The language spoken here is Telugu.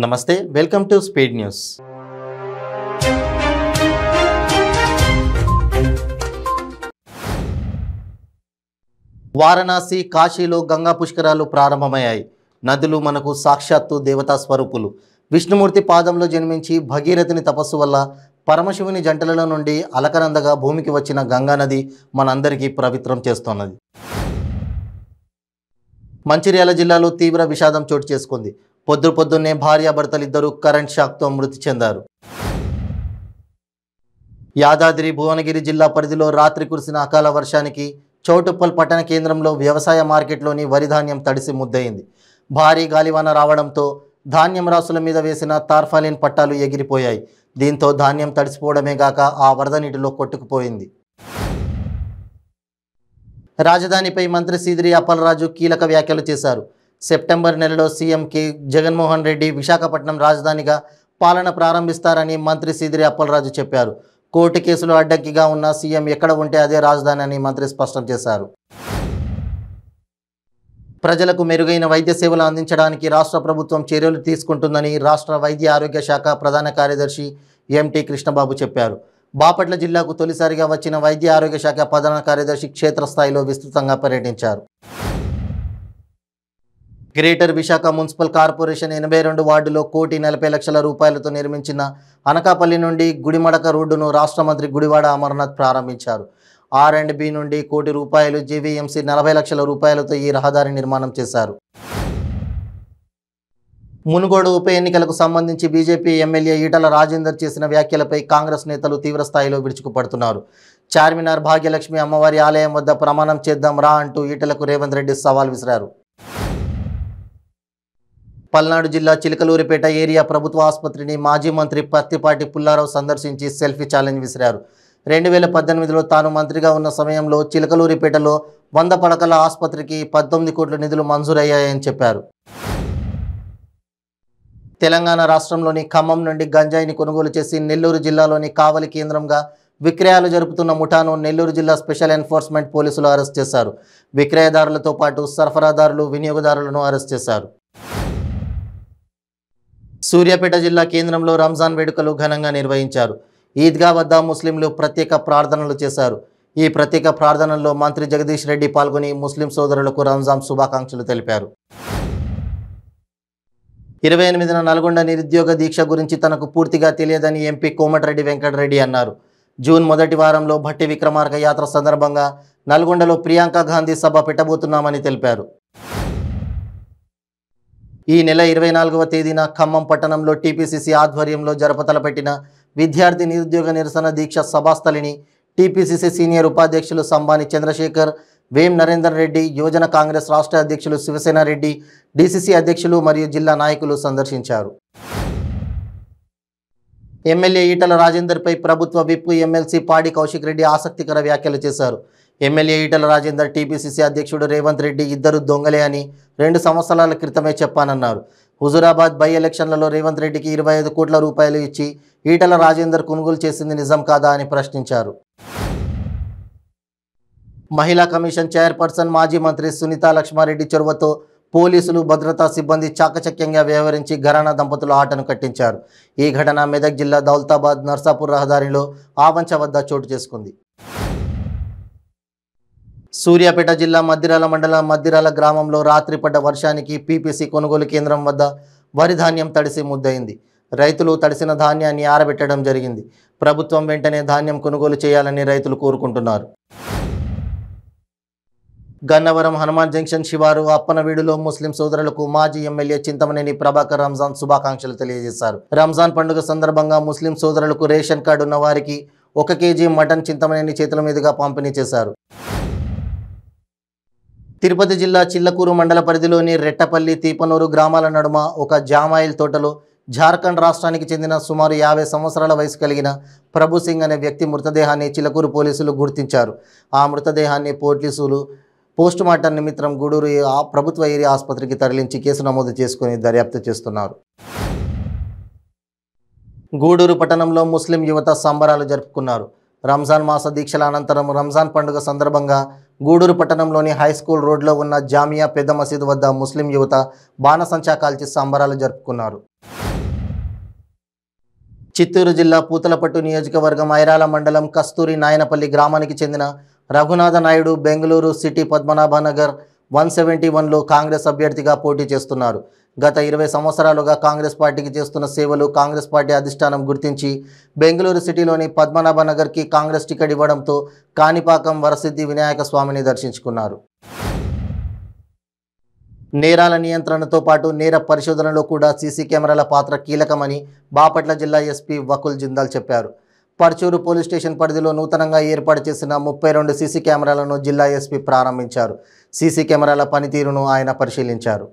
నమస్తే, welcome to speed news. Varanasi, కాశీలో గంగా పుష్కరాలు ప్రారంభమయ్యాయి. నదులు మనకు సాక్షాత్తు దేవతా స్వరూపులు. విష్ణుమూర్తి పాదంలో జన్మించి భగీరథుని తపస్సు వల్ల పరమశివుని జంటలలో నుండి అలకనందగా భూమికి వచ్చిన గంగా నది మనందరికీ పవిత్రం చేస్తున్నది. మంచిర్యాల జిల్లాలో తీవ్ర విషాదం చోటు చేసుకుంది. పొద్దున్నే భార్యాభర్తలిద్దరూ కరెంట్ షాక్తో మృతి చెందారు. యాదాద్రి భువనగిరి జిల్లా పరిధిలో రాత్రి కురిసిన అకాల వర్షానికి చౌటుప్పల్ పట్టణ కేంద్రంలో వ్యవసాయ మార్కెట్లోని వరి ధాన్యం తడిసి ముద్దయింది. భారీ గాలివాన రావడంతో ధాన్యం రాసుల మీద వేసిన తార్పాలిన్ పట్టాలు ఎగిరిపోయాయి. దీంతో ధాన్యం తడిసిపోవడమే గాక ఆ వరద నీటిలో కొట్టుకుపోయింది. రాజధానిపై మంత్రి సీదిరి అప్పలరాజు కీలక వ్యాఖ్యలు చేశారు. సెప్టెంబర్ నెలలో సీఎం జగన్మోహన్ రెడ్డి విశాఖపట్నం రాజధానిగా పాలన ప్రారంభిస్తారని మంత్రి సీదిరి అప్పలరాజు చెప్పారు. కోర్టు కేసులు అడ్డంకిగా ఉన్న సీఎం ఎక్కడ ఉంటే అదే రాజధాని అని మంత్రి స్పష్టం చేశారు. ప్రజలకు మెరుగైన వైద్య సేవలు అందించడానికి రాష్ట్ర ప్రభుత్వం చర్యలు తీసుకుంటుందని రాష్ట్ర వైద్య ఆరోగ్య శాఖ ప్రధాన కార్యదర్శి ఎంటీ కృష్ణబాబు చెప్పారు. బాపట్ల జిల్లాకు తొలిసారిగా వచ్చిన వైద్య ఆరోగ్య శాఖ ప్రధాన కార్యదర్శి క్షేత్రస్థాయిలో విస్తృతంగా పర్యటించారు. గ్రేటర్ విశాఖ మున్సిపల్ కార్పొరేషన్ 82 వార్డులో ₹1,40,00,000 నిర్మించిన అనకాపల్లి నుండి గుడిమడక రోడ్డును రాష్ట్ర మంత్రి గుడివాడ అమర్నాథ్ ప్రారంభించారు. R&B నుండి ₹1,00,00,000, జీవీఎంసీ ₹40,00,000 ఈ రహదారి నిర్మాణం చేశారు. మునుగోడు ఉప ఎన్నికలకు సంబంధించి బీజేపీ ఎమ్మెల్యే ఈటల రాజేందర్ చేసిన వ్యాఖ్యలపై కాంగ్రెస్ నేతలు తీవ్రస్థాయిలో విరుచుకుపడుతున్నారు. చార్మినార్ భాగ్యలక్ష్మి అమ్మవారి ఆలయం వద్ద ప్రమాణం చేద్దాం రా అంటూ ఈటలకు రేవంత్ రెడ్డి సవాల్ విసిరారు. పల్నాడు జిల్లా చిలకలూరిపేట ఏరియా ప్రభుత్వ ఆసుపత్రిని మాజీ మంత్రి పత్తిపాటి పుల్లారావు సందర్శించి సెల్ఫీ ఛాలెంజ్ విసిరారు. 2018లో తాను మంత్రిగా ఉన్న సమయంలో చిలకలూరిపేటలో 100 పడకల ఆసుపత్రికి 19 కోట్ల నిధులు మంజూరయ్యాయని చెప్పారు. తెలంగాణ రాష్ట్రంలోని ఖమ్మం నుండి గంజాయిని కొనుగోలు చేసి నెల్లూరు జిల్లాలోని కావలి కేంద్రంగా విక్రయాలు జరుపుతున్న ముఠాను నెల్లూరు జిల్లా స్పెషల్ ఎన్ఫోర్స్మెంట్ పోలీసులు అరెస్ట్ చేశారు. విక్రయదారులతో పాటు సరఫరాదారులు, వినియోగదారులను అరెస్ట్ చేశారు. సూర్యాపేట జిల్లా కేంద్రంలో రంజాన్ వేడుకలు ఘనంగా నిర్వహించారు. ఈద్గా వద్ద ముస్లింలు ప్రత్యేక ప్రార్థనలు చేశారు. ఈ ప్రత్యేక ప్రార్థనల్లో మంత్రి జగదీష్ రెడ్డి పాల్గొని ముస్లిం సోదరులకు రంజాన్ శుభాకాంక్షలు తెలిపారు. 28న నల్గొండ నిరుద్యోగ దీక్ష గురించి తనకు పూర్తిగా తెలియదని ఎంపీ కోమటిరెడ్డి వెంకటరెడ్డి అన్నారు. జూన్ మొదటి వారంలో భట్టి విక్రమార్క యాత్ర సందర్భంగా నల్గొండలో ప్రియాంక గాంధీ సభ పెట్టబోతున్నామని తెలిపారు. ఈ నెల 24వ తేదీన ఖమ్మం పట్టణంలో టీపీసీసీ ఆధ్వర్యంలో జరపతలపెట్టిన విద్యార్థి నిరుద్యోగ నిరసన దీక్ష సభాస్థలిని టీపీసీసీ సీనియర్ ఉపాధ్యక్షులు సంబాని చంద్రశేఖర్, వేం నరేందర్ రెడ్డి, యువజన కాంగ్రెస్ రాష్ట్ర అధ్యక్షులు శివసేన రెడ్డి, డీసీసీ అధ్యక్షులు మరియు జిల్లా నాయకులు సందర్శించారు. ఎమ్మెల్యే ఈటల రాజేందర్పై ప్రభుత్వ విప్ ఎమ్మెల్సీ పాడి కౌశిక్ రెడ్డి ఆసక్తికర వ్యాఖ్యలు చేశారు. ఎమ్మెల్యే ఈటల రాజేందర్, టీపీసీసీ అధ్యక్షుడు రేవంత్ రెడ్డి ఇద్దరు దొంగలే అని 2 సంవత్సరాల క్రితమే చెప్పానన్నారు. హుజూరాబాద్ బై ఎలక్షన్లలో రేవంత్ రెడ్డికి ₹25 కోట్ల ఇచ్చి ఈటల రాజేందర్ కొనుగోలు చేసింది నిజం కాదా అని ప్రశ్నించారు. మహిళా కమిషన్ చైర్పర్సన్ మాజీ మంత్రి సునీతా లక్ష్మారెడ్డి చొరవతో పోలీసులు, భద్రతా సిబ్బంది చాకచక్యంగా వ్యవహరించి ఘరానా దంపతుల ఆటను కట్టించారు. ఈ ఘటన మెదక్ జిల్లా దౌలతాబాద్ నర్సాపూర్ రహదారిలో ఆవంచ వద్ద చోటు చేసుకుంది. సూర్యాపేట జిల్లా మద్దిరాల మండలం మద్దిరాల గ్రామంలో రాత్రి పడ్డ వర్షానికి పీపీసీ కొనుగోలు కేంద్రం వద్ద వరి ధాన్యం తడిసి ముద్దయింది. రైతులు తడిసిన ధాన్యాన్ని ఆరబెట్టడం జరిగింది. ప్రభుత్వం వెంటనే ధాన్యం కొనుగోలు చేయాలని రైతులు కోరుకుంటున్నారు. గన్నవరం హనుమాన్ జంక్షన్ శివారు అప్పనవీడులో ముస్లిం సోదరులకు మాజీ ఎమ్మెల్యే చింతమనేని ప్రభాకర్ రంజాన్ శుభాకాంక్షలు తెలియజేశారు. రంజాన్ పండుగ సందర్భంగా ముస్లిం సోదరులకు రేషన్ కార్డు ఉన్న వారికి 1 కేజీ మటన్ చింతమనేని చేతుల మీదుగా పంపిణీ చేశారు. తిరుపతి జిల్లా చిల్లకూరు మండల పరిధిలోని రెట్టపల్లి, తీపనూరు గ్రామాల నడుమ ఒక జామాయిల్ తోటలో జార్ఖండ్ రాష్ట్రానికి చెందిన సుమారు 50 సంవత్సరాల వయసు కలిగిన ప్రభు సింగ్ అనే వ్యక్తి మృతదేహాన్ని చిల్లకూరు పోలీసులు గుర్తించారు. ఆ మృతదేహాన్ని పోలీసులు పోస్టుమార్టం నిమిత్తం గూడూరు ప్రభుత్వ ఏరియా ఆసుపత్రికి తరలించి కేసు నమోదు చేసుకుని దర్యాప్తు చేస్తున్నారు. గూడూరు పట్టణంలో ముస్లిం యువత సంబరాలు జరుపుకున్నారు. రంజాన్ మాస దీక్షల అనంతరం రంజాన్ పండుగ సందర్భంగా గూడూరు పట్టణంలోని హైస్కూల్ రోడ్లో ఉన్న జామియా పెద్ద మసీదు వద్ద ముస్లిం యువత బాణసంచా కాల్చి సంబరాలు జరుపుకున్నారు. చిత్తూరు జిల్లా పూతలపట్టు నియోజకవర్గం ఐరాల మండలం కస్తూరి నాయనపల్లి గ్రామానికి చెందిన రఘునాథ నాయుడు బెంగళూరు సిటీ పద్మనాభనగర్ 171లో కాంగ్రెస్ అభ్యర్థిగా పోటీ చేస్తున్నారు. గత 20 సంవత్సరాలుగా కాంగ్రెస్ పార్టీకి చేస్తున్న సేవలు కాంగ్రెస్ పార్టీ అధిష్టానం గుర్తించి బెంగళూరు సిటీలోని పద్మనాభనగర్కి కాంగ్రెస్ టికెట్ ఇవ్వడంతో కాణిపాకం వరసిద్ధి వినాయక స్వామిని దర్శించుకున్నారు. నేరాల నియంత్రణతో పాటు నేర పరిశోధనలో కూడా సీసీ కెమెరాల పాత్ర కీలకమని బాపట్ల జిల్లా ఎస్పీ వకుల్ జిందాల్ చెప్పారు. పర్చూరు పోలీస్ స్టేషన్ పరిధిలో నూతనంగా ఏర్పాటు చేసిన 32 సీసీ కెమెరాలను జిల్లా ఎస్పీ ప్రారంభించారు. సీసీ కెమెరాల పనితీరును ఆయన పరిశీలించారు.